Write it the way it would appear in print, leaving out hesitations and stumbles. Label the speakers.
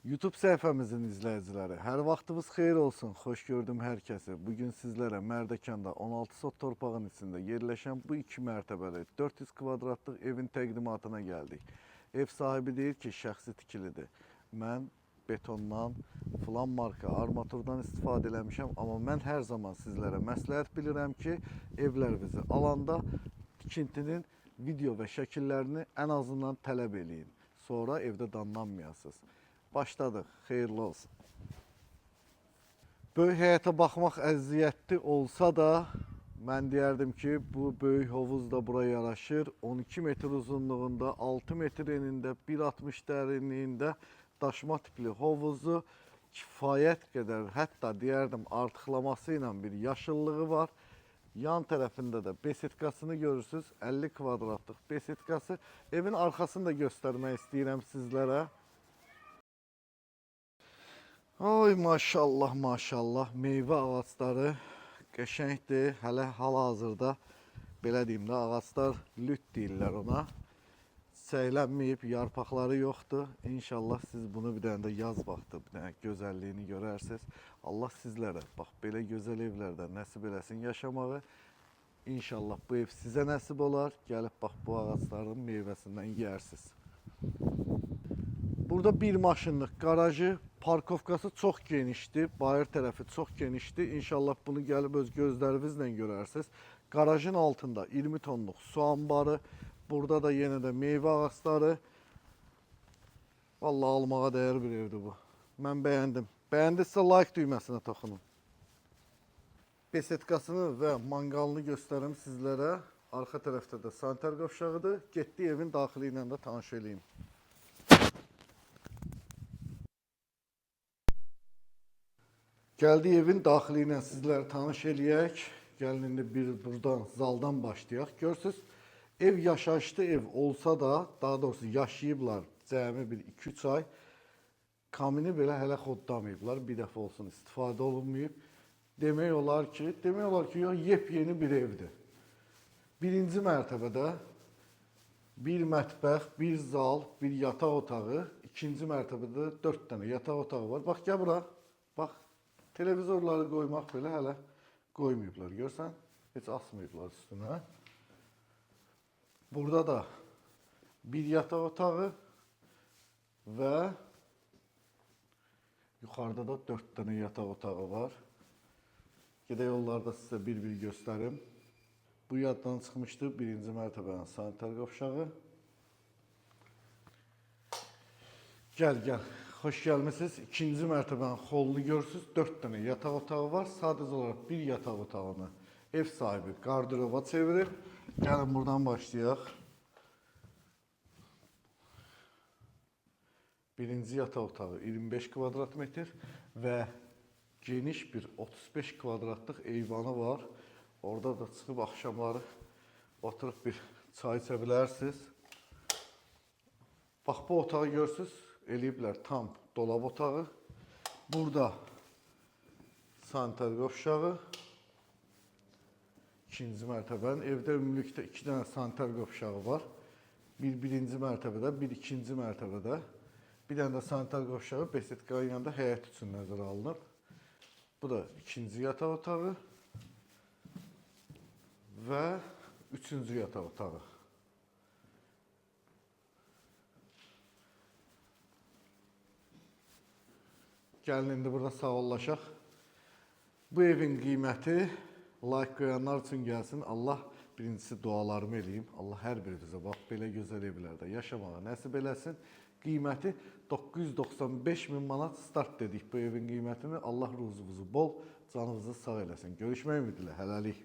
Speaker 1: YouTube səhifəmizin izləyiciləri, hər vaxtınız xeyir olsun, xoş gördüm hər kəsi. Bugün sizlərə Mərdəkanda 16 sot torpağın içində yerləşən bu 2 mərtəbəli 400 kvadratlıq evin təqdimatına gəldik. Ev sahibi deyir ki, şəxsi tikilidir. Mən betondan, filan marka armaturdan istifadə eləmişəm, amma mən hər zaman sizlərə məsləhət bilirəm ki, evlərinizi alanda tikintinin video və şəkillərini ən azından tələb eləyin. Sonra evdə danlanmayasınız. Başladıq, xeyirli olsun. Böyük həyətə baxmaq əziyyətli olsa da, mən deyərdim ki, bu böyük hovuz da buraya yaraşır. 12 metr uzunluğunda, 6 metr enində, 1,60 dərinliyində daşıma tipli hovuzu kifayət qədər, hətta deyərdim artıqlaması ilə bir yaşıllığı var. Yan tərəfində də besetkasını görürsünüz, 50 kvadratlıq besetkası. Evin arxasını da göstərmək istəyirəm sizlərə. Ay maşallah, maşallah, meyvə ağaçları qəşəngdir. Hələ hal-hazırda, belə deyim də, ağaçlar lüt deyirlər ona. Çiçəklənməyib, yarpaqları yoxdur. İnşallah siz bunu bir dənə də yaz vaxtı, bir dənə gözəlliyini görərsiniz. Allah sizlərə, bax, belə gözəl evlərdə nəsib eləsin yaşamağı. İnşallah bu ev sizə nəsib olar. Gəlib, bax, bu ağaçların meyvəsindən yersiniz. Burada bir maşınlıq qarajı, parkovkası çox genişdir, bayır tərəfi çox genişdir. İnşallah bunu gəlib öz gözlərinizlə görərsiniz. Qarajın altında 20 tonluq su anbarı, burada da yenə də meyvə ağaçları. Vallahi almağa dəyər bir evdir bu. Mən bəyəndim. Bəyəndinizsə like düyməsinə toxunun. Besetkasını və manqalını göstərim sizlərə. Arxa tərəfdə də sanitar qovşağıdır. Getdi evin daxili ilə də tanış eləyim. Gəldi evin daxili ilə sizlərə tanış eləyək. Gəlin indi buradan, zaldan başlayaq. Görürsünüz, ev yaşayışlı ev olsa da, daha doğrusu yaşayıblar cəmi bir 2-3 ay. Kamini belə hələ xodlamayıblar, bir dəfə olsun istifadə olunmayıb. Demək olar ki, yox, yepyeni bir evdir. Birinci mərtəbədə bir mətbəx, bir zal, bir yataq otağı, ikinci mərtəbədə 4 dənə yataq otağı var. Bax, gəl bura, bax. Televizorları qoymaq belə hələ qoymayıblar, görsən, heç asmayıblar üstünə. Burada da bir yataq otağı və yuxarıda da 4 dənə yataq otağı var. Gedək yollarda sizə bir-bir göstərim. Bu yaddan çıxmışdı, birinci mərtəbənin sanitar qovşağı. Gəl. Xoş gəlmişsiniz. İkinci mərtəbənin xolunu görürsünüz. 4 dənə yataq otağı var. Sadəcə olaraq bir yataq otağını ev sahibi qardıroba çevirir. Gəlin buradan başlayaq. Birinci yataq otağı 25 kvadrat metr və geniş bir 35 kvadratlıq eyvanı var. Orada da çıxıb axşamları oturub bir çay içə bilərsiniz. Bax, bu otağı görürsünüz. Eləyiblər tam dolab otağı. Burada sanitar qovşağı. İkinci mərtəbənin. Evdə ümumilikdə 2 dənə sanitar qovşağı var. Bir birinci mərtəbədə, bir ikinci mərtəbədə. Bir dənə də sanitar qovşağı besetkanın yanında həyət üçün nəzərə alınıb. Bu da ikinci yataq otağı və üçüncü yataq otağı. Gəlin indi burada sağollaşaq. Bu evin qiyməti like qoyanlar üçün gəlsin. Allah birincisi dualarımı eləyim. Allah hər birinizə bax belə gözəl evlərdə yaşamağa nəsib eləsin. Qiyməti 995 min manat start dedik bu evin qiymətini. Allah ruzunuzu bol, canınızı sağ eləsin. Görüşmək ümidilə, hələlik.